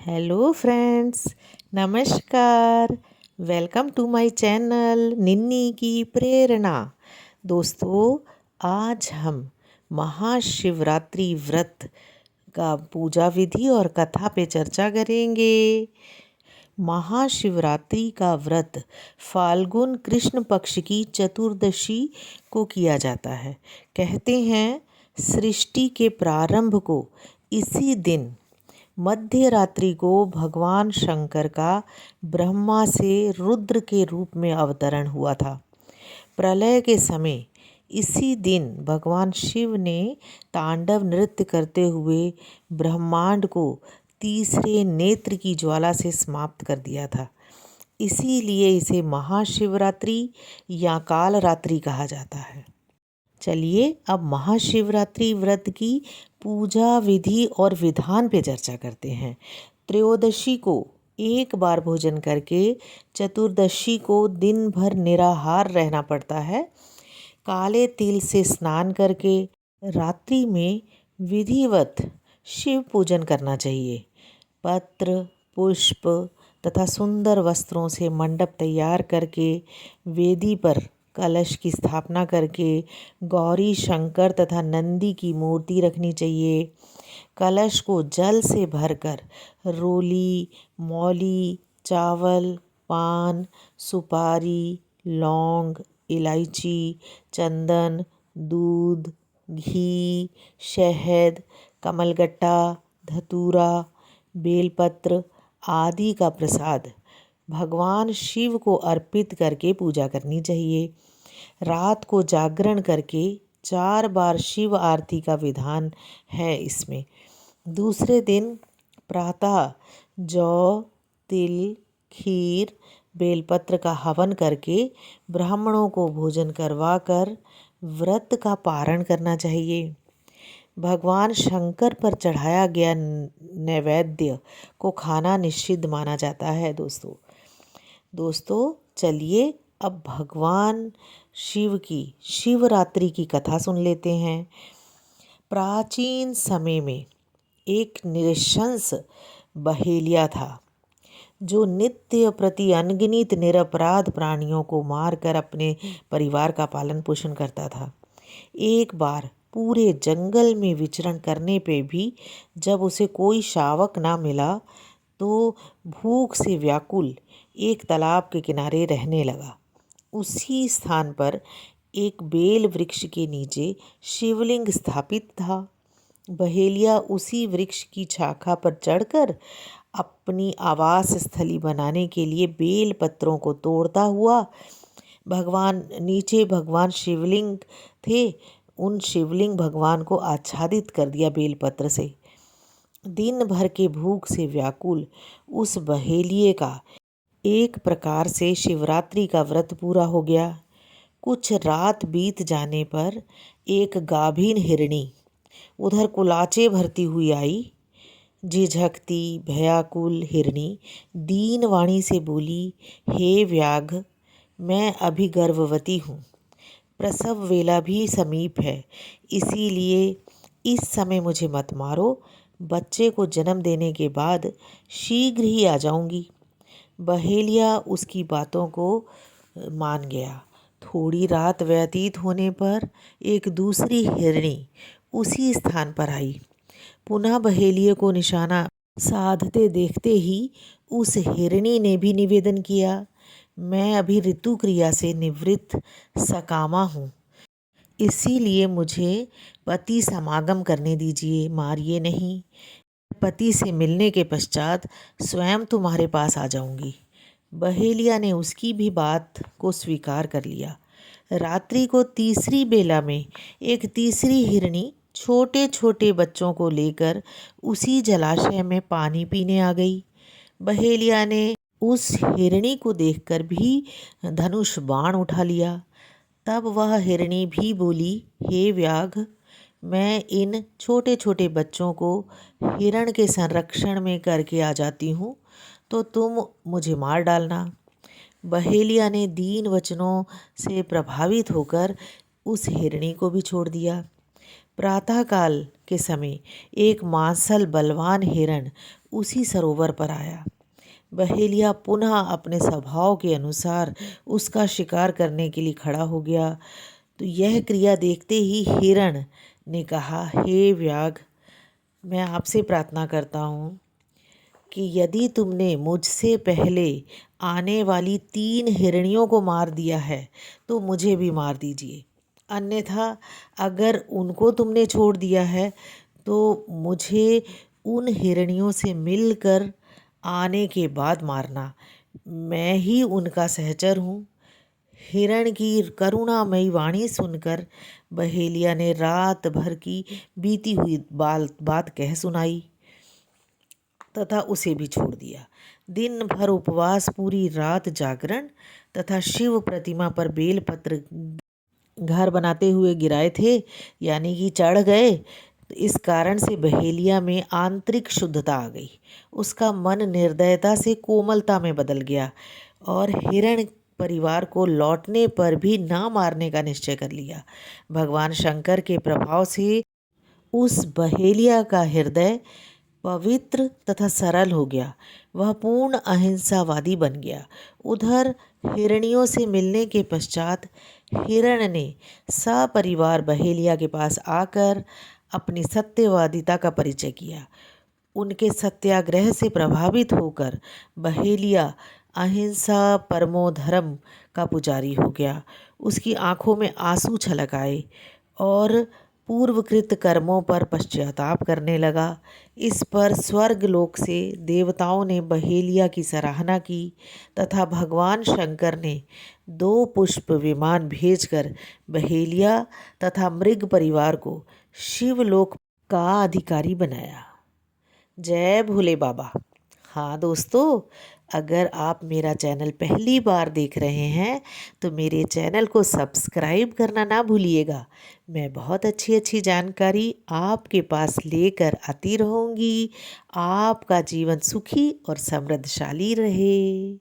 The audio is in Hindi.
हेलो फ्रेंड्स, नमस्कार। वेलकम टू माय चैनल निन्नी की प्रेरणा। दोस्तों, आज हम महाशिवरात्रि व्रत का पूजा विधि और कथा पे चर्चा करेंगे। महाशिवरात्रि का व्रत फाल्गुन कृष्ण पक्ष की चतुर्दशी को किया जाता है। कहते हैं सृष्टि के प्रारंभ को इसी दिन मध्य रात्रि को भगवान शंकर का ब्रह्मा से रुद्र के रूप में अवतरण हुआ था। प्रलय के समय इसी दिन भगवान शिव ने तांडव नृत्य करते हुए ब्रह्मांड को तीसरे नेत्र की ज्वाला से समाप्त कर दिया था। इसीलिए इसे महाशिवरात्रि या कालरात्रि कहा जाता है। चलिए अब महाशिवरात्रि व्रत की पूजा विधि और विधान पे चर्चा करते हैं। त्रयोदशी को एक बार भोजन करके चतुर्दशी को दिन भर निराहार रहना पड़ता है। काले तिल से स्नान करके रात्रि में विधिवत शिव पूजन करना चाहिए। पत्र, पुष्प तथा सुंदर वस्त्रों से मंडप तैयार करके वेदी पर कलश की स्थापना करके गौरी शंकर तथा नंदी की मूर्ति रखनी चाहिए। कलश को जल से भरकर रोली, मौली, चावल, पान, सुपारी, लौंग, इलायची, चंदन, दूध, घी, शहद, कमलगट्टा, धतूरा, बेलपत्र आदि का प्रसाद भगवान शिव को अर्पित करके पूजा करनी चाहिए। रात को जागरण करके 4 बार शिव आरती का विधान है इसमें। दूसरे दिन प्रातः जौ, तिल, खीर, बेलपत्र का हवन करके ब्राह्मणों को भोजन करवाकर व्रत का पारण करना चाहिए। भगवान शंकर पर चढ़ाया गया नैवेद्य को खाना निषिद्ध माना जाता है। दोस्तों चलिए अब भगवान शिव की शिवरात्रि की कथा सुन लेते हैं। प्राचीन समय में एक नृशंस बहेलिया था जो नित्य प्रति अनगिनत निरपराध प्राणियों को मारकर अपने परिवार का पालन पोषण करता था। एक बार पूरे जंगल में विचरण करने पे भी जब उसे कोई शावक ना मिला तो भूख से व्याकुल एक तालाब के किनारे रहने लगा। उसी स्थान पर एक बेल वृक्ष के नीचे शिवलिंग स्थापित था। बहेलिया उसी वृक्ष की शाखा पर चढ़कर अपनी आवास स्थली बनाने के लिए बेल पत्रों को तोड़ता हुआ भगवान शिवलिंग थे, उन शिवलिंग भगवान को आच्छादित कर दिया बेलपत्र से। दिन भर के भूख से व्याकुल उस बहेलिये का एक प्रकार से शिवरात्रि का व्रत पूरा हो गया। कुछ रात बीत जाने पर एक गाभिन हिरणी उधर कुलाचे भरती हुई आई। झिझकती भयाकुल हिरणी दीन वाणी से बोली, हे व्याघ्र, मैं अभी गर्भवती हूँ। प्रसव वेला भी समीप है, इसीलिए इस समय मुझे मत मारो। बच्चे को जन्म देने के बाद शीघ्र ही आ जाऊंगी। बहेलिया उसकी बातों को मान गया। थोड़ी रात व्यतीत होने पर एक दूसरी हिरणी उसी स्थान पर आई। पुनः बहेलिये को निशाना साधते देखते ही उस हिरणी ने भी निवेदन किया, मैं अभी ऋतु क्रिया से निवृत्त सकामा हूँ, इसीलिए मुझे पति समागम करने दीजिए, मारिए नहीं। पति से मिलने के पश्चात स्वयं तुम्हारे पास आ जाऊंगी। बहेलिया ने उसकी भी बात को स्वीकार कर लिया। रात्रि को तीसरी बेला में एक तीसरी हिरणी छोटे छोटे बच्चों को लेकर उसी जलाशय में पानी पीने आ गई। बहेलिया ने उस हिरणी को देखकर भी धनुष बाण उठा लिया। तब वह हिरणी भी बोली, हे व्याघ्र, मैं इन छोटे छोटे बच्चों को हिरण के संरक्षण में करके आ जाती हूँ, तो तुम मुझे मार डालना। बहेलिया ने दीन वचनों से प्रभावित होकर उस हिरणी को भी छोड़ दिया। प्रातःकाल के समय एक मांसल बलवान हिरण उसी सरोवर पर आया। बहेलिया पुनः अपने स्वभाव के अनुसार उसका शिकार करने के लिए खड़ा हो गया। तो यह क्रिया देखते ही हिरण ने कहा, हे व्याघ, मैं आपसे प्रार्थना करता हूँ कि यदि तुमने मुझसे पहले आने वाली 3 हिरणियों को मार दिया है तो मुझे भी मार दीजिए, अन्यथा अगर उनको तुमने छोड़ दिया है तो मुझे उन हिरणियों से मिलकर आने के बाद मारना, मैं ही उनका सहचर हूँ। हिरण की करुणामयी वाणी सुनकर बहेलिया ने रात भर की बीती हुई बात कह सुनाई तथा उसे भी छोड़ दिया। दिन भर उपवास, पूरी रात जागरण तथा शिव प्रतिमा पर बेलपत्र घर बनाते हुए गिराए थे, यानी कि चढ़ गए। तो इस कारण से बहेलिया में आंतरिक शुद्धता आ गई। उसका मन निर्दयता से कोमलता में बदल गया और हिरण परिवार को लौटने पर भी ना मारने का निश्चय कर लिया। भगवान शंकर के प्रभाव से उस बहेलिया का हृदय पवित्र तथा सरल हो गया। वह पूर्ण अहिंसावादी बन गया। उधर हिरणियों से मिलने के पश्चात हिरण ने सपरिवार बहेलिया के पास आकर अपनी सत्यवादिता का परिचय किया। उनके सत्याग्रह से प्रभावित होकर बहेलिया अहिंसा परमो धर्म का पुजारी हो गया। उसकी आंखों में आंसू छलक आए और पूर्वकृत कर्मों पर पश्चाताप करने लगा। इस पर स्वर्गलोक से देवताओं ने बहेलिया की सराहना की तथा भगवान शंकर ने 2 पुष्प विमान भेजकर बहेलिया तथा मृग परिवार को शिवलोक का अधिकारी बनाया। जय भोले बाबा। हाँ दोस्तों, अगर आप मेरा चैनल पहली बार देख रहे हैं तो मेरे चैनल को सब्सक्राइब करना ना भूलिएगा। मैं बहुत अच्छी जानकारी आपके पास लेकर आती रहूँगी। आपका जीवन सुखी और समृद्धशाली रहे।